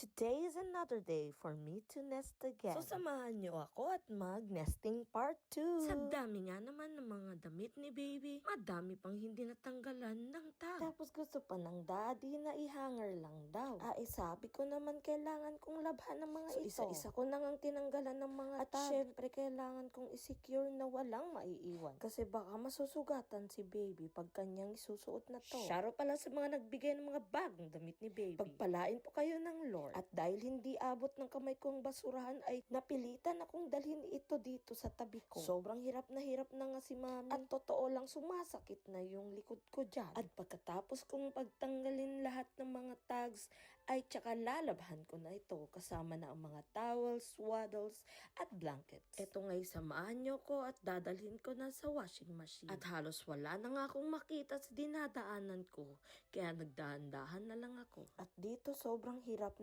Today is another day for me to nest again. So samahan niyo ako at mag-nesting part 2. Sa dami nga naman ng mga damit ni baby, madami pang hindi natanggalan ng tag. Tapos gusto pa ng daddy na i-hanger lang daw. Sabi ko naman kailangan kong labhan ng mga ito. Isa-isa ko nang ang tinanggalan ng mga tag. At syempre kailangan kong i-secure na walang maiiwan. Kasi baka masusugatan si baby pag kanyang isusuot na to. Sharo pala sa mga nagbigay ng mga bagong damit ni baby. Pagpalain po kayo ng Lord. At dahil hindi abot ng kamay ko ang basurahan ay napilitan akong dalhin ito dito sa tabi ko. Sobrang hirap na nga si mami. At totoo lang sumasakit na yung likod ko dyan. At pagkatapos kong pagtanggalin lahat ng mga tags ay tsaka lalabhan ko na ito kasama na ang mga towels, swaddles at blankets. Ito nga'y samahan nyo ko at dadalhin ko na sa washing machine. At halos wala na nga akong makita sa dinadaanan ko kaya nagdahan-dahan na lang ako. At dito sobrang hirap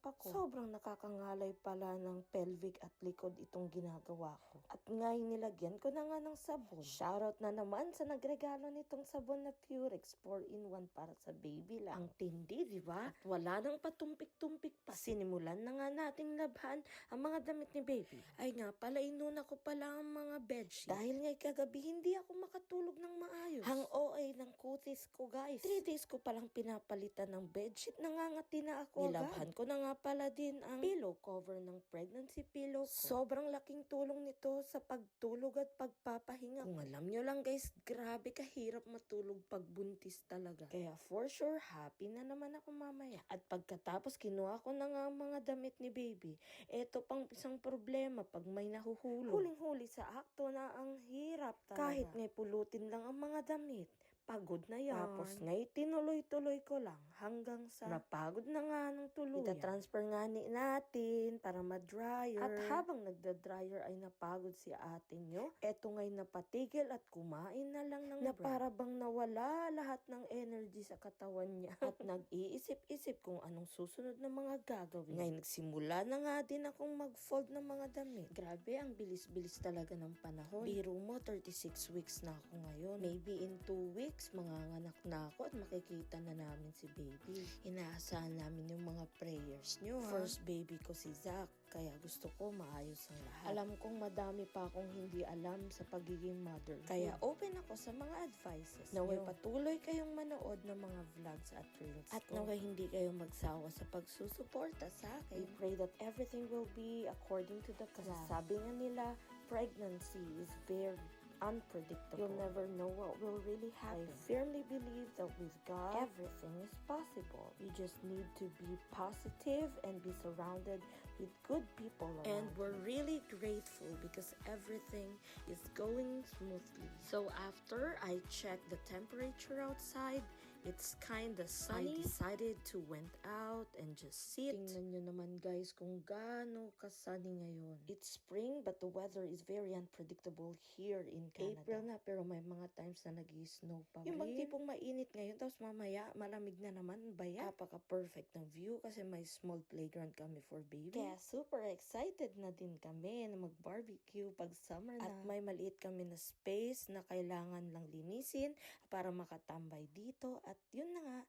ako. Sobrang nakakangalay pala ng pelvic at likod itong ginagawa ko. At ngayon nilagyan ko na nga ng sabon. Shoutout na naman sa nagregalo nitong sabon na Purex 4-in-1 para sa baby lang. Ang tindi, di ba? At wala nang patumpik-tumpik pa. Sinimulan na nga nating labhan ang mga damit ni baby. Ay nga pala, inuna ko pala ang mga bedsheet. Dahil nga'y kagabi hindi ako makatulog ng maayos. Hang OA ng kutis ko guys. 3 days ko palang pinapalitan ng bedsheet. Nangangati na ako. Nilabhan ko na nga pala din ang pillow cover ng pregnancy pillow ko. Sobrang laking tulong nito sa pagtulog at pagpapahinga. Kung alam nyo lang guys, grabe kahirap matulog pag buntis talaga. Kaya for sure, happy na naman ako mamaya. At pagkatapos kinuha ko na nga ang mga damit ni baby. Eto pang isang problema pag may nahuhulog. Huling-huli sa akto na ang hirap talaga. Kahit ngay pulutin lang ang mga damit. Pagod na yan. Tapos ngay tinuloy-tuloy ko lang hanggang sa napagod na nga ng tuluyan. Ita-transfer nga natin para ma-dryer. At habang nagda-dryer ay napagod si ate nyo. Eto ngay napatigil at kumain na lang ng para bang nawala lahat ng energy sa katawan niya. At nag-iisip-isip kung anong susunod na mga gagawin. Ngay nagsimula na nga din akong mag-fold ng mga damit. Grabe, ang bilis-bilis talaga ng panahon. Biro mo, 36 weeks na ako ngayon. Maybe in 2 weeks, manganganak na ako at makikita na namin si baby. Inaasahan namin yung mga prayers nyo. First baby ko si Zach, kaya gusto ko maayos ang lahat. Alam kong madami pa akong hindi alam sa pagiging mother. Kaya open ako sa mga advices. Naway patuloy kayong manood ng mga vlogs at reels. At naway hindi kayo magsawa sa pagsusuporta sa akin. I pray that everything will be according to the plan. Sabi nga nila, pregnancy is very unpredictable. You'll never know what will really happen. I firmly believe that with God, everything is possible. You just need to be positive and be surrounded with good people around. And we're really grateful because everything is going smoothly. So after I checked the temperature outside, it's kinda sunny. I decided to went out and just sit. Tingnan nyo naman guys kung gaano ka-sunny ngayon. It's spring but the weather is very unpredictable here in Canada. April na pero may mga times na nag-snow pa rin. Yung bang tipong mainit ngayon tapos mamaya malamig na naman ba yan? Napaka-perfect ng view kasi may small playground kami for baby. Kaya super excited na din kami na mag-barbecue pag summer na. At may maliit kami na space na kailangan lang linisin para makatambay dito. At yun na nga,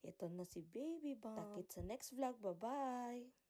ito na si Baby Bump. Takit sa next vlog. Bye-bye!